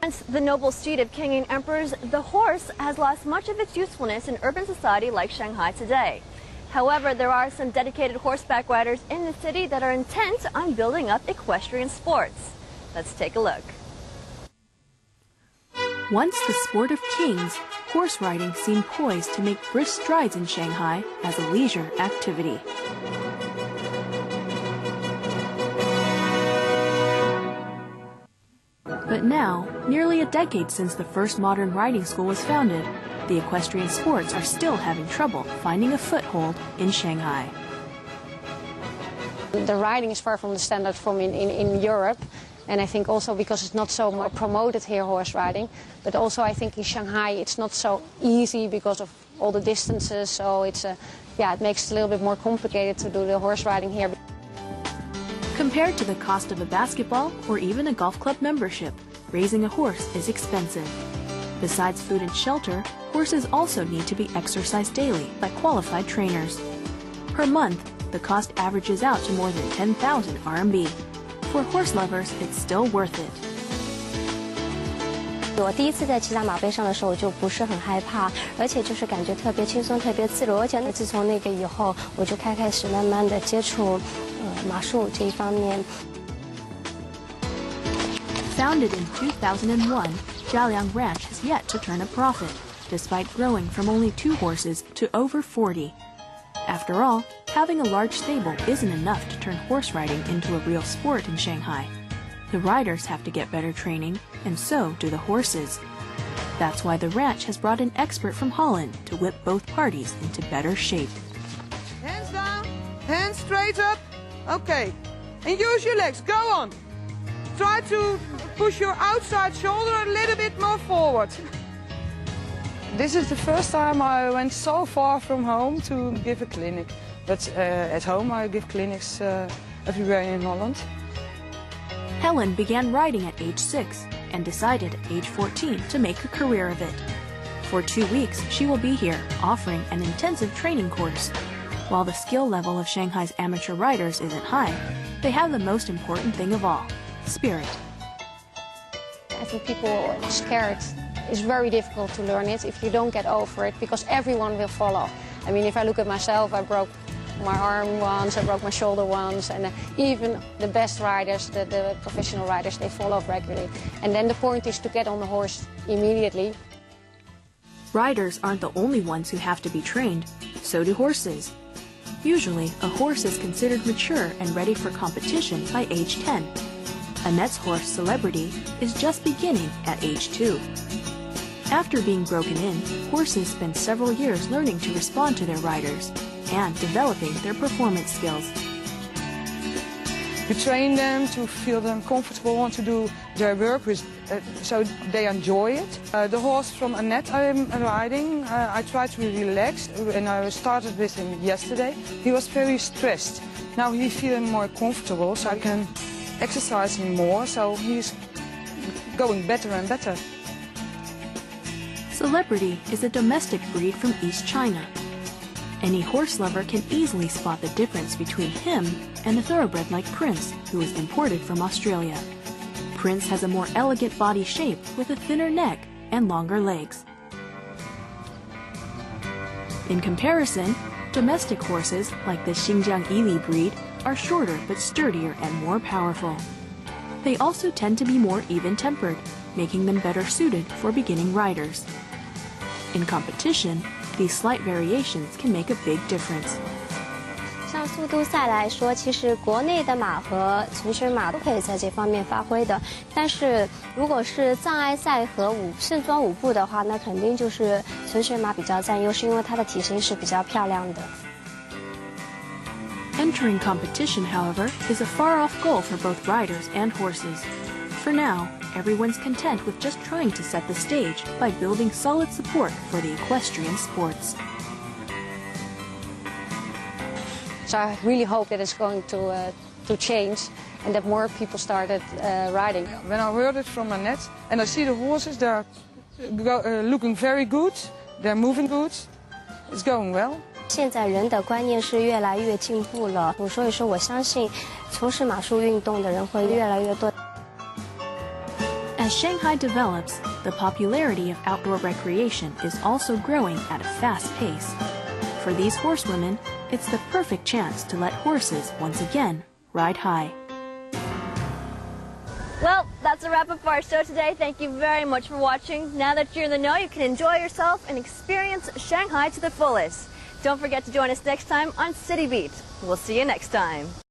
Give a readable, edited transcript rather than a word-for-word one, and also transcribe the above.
Once the noble steed of king and emperors, the horse has lost much of its usefulness in urban society like Shanghai today. However, there are some dedicated horseback riders in the city that are intent on building up equestrian sports. Let's take a look. Once the sport of kings, horse riding seemed poised to make brisk strides in Shanghai as a leisure activity. But now, nearly a decade since the first modern riding school was founded, the equestrian sports are still having trouble finding a foothold in Shanghai. The riding is far from the standard form in Europe, and I think also because it's not so much promoted here, horse riding, but also I think in Shanghai it's not so easy because of all the distances, so it makes it a little bit more complicated to do the horse riding here. Compared to the cost of a basketball or even a golf club membership, raising a horse is expensive. Besides food and shelter, horses also need to be exercised daily by qualified trainers. Per month, the cost averages out to more than 10,000 RMB. For horse lovers, it's still worth it. 我第一次在骑在马背上的时候，我就不是很害怕，而且就是感觉特别轻松、特别自如。而且自从那个以后，我就开始慢慢的接触马术这一方面。Founded in 2001, Jialiang Ranch has yet to turn a profit, despite growing from only 2 horses to over 40. After all, having a large stable isn't enough to turn horse riding into a real sport in Shanghai. The riders have to get better training, and so do the horses. That's why the ranch has brought an expert from Holland to whip both parties into better shape. Hands down, hands straight up. Okay, and use your legs, go on. Try to push your outside shoulder a little bit more forward. This is the first time I went so far from home to give a clinic. But at home I give clinics everywhere in Holland. Helen began riding at age 6 and decided at age 14 to make a career of it. For 2 weeks, she will be here offering an intensive training course. While the skill level of Shanghai's amateur riders isn't high, they have the most important thing of all, spirit. I think people are scared. It's very difficult to learn it if you don't get over it, because everyone will follow. I mean, if I look at myself, I broke my arm once, I broke my shoulder once, and even the best riders, the professional riders, they fall off regularly. And then the point is to get on the horse immediately. Riders aren't the only ones who have to be trained, so do horses. Usually, a horse is considered mature and ready for competition by age 10. Annette's horse, Celebrity, is just beginning at age 2. After being broken in, horses spend several years learning to respond to their riders and developing their performance skills. You train them to feel them comfortable and to do their work so they enjoy it. The horse from Annette I'm riding, I try to relax, and I started with him yesterday. He was very stressed. Now he's feeling more comfortable, so I can exercise him more, so he's going better and better. Celebrity is a domestic breed from East China. Any horse lover can easily spot the difference between him and a thoroughbred like Prince, who is imported from Australia. Prince has a more elegant body shape with a thinner neck and longer legs. In comparison, domestic horses, like the Xinjiang Yili breed, are shorter but sturdier and more powerful. They also tend to be more even-tempered, making them better suited for beginning riders. In competition, these slight variations can make a big difference. 像速度赛来说，其实国内的马和纯血马都可以在这方面发挥的。但是如果是障碍赛和盛装舞步的话，那肯定就是纯血马比较占优势，因为它的体型是比较漂亮的。Entering competition, however, is a far-off goal for both riders and horses. For now, everyone's content with just trying to set the stage by building solid support for the equestrian sports. So I really hope that it's going to change and that more people started riding. When I heard it from Annette and I see the horses, they're looking very good, they're moving good, it's going well. 现在人的观念是越来越进步了，所以说我相信从事马术运动的人会越来越多。As Shanghai develops, the popularity of outdoor recreation is also growing at a fast pace. For these horsewomen, it's the perfect chance to let horses once again ride high. Well, that's a wrap up for our show today. Thank you very much for watching. Now that you're in the know, you can enjoy yourself and experience Shanghai to the fullest. Don't forget to join us next time on City Beat. We'll see you next time.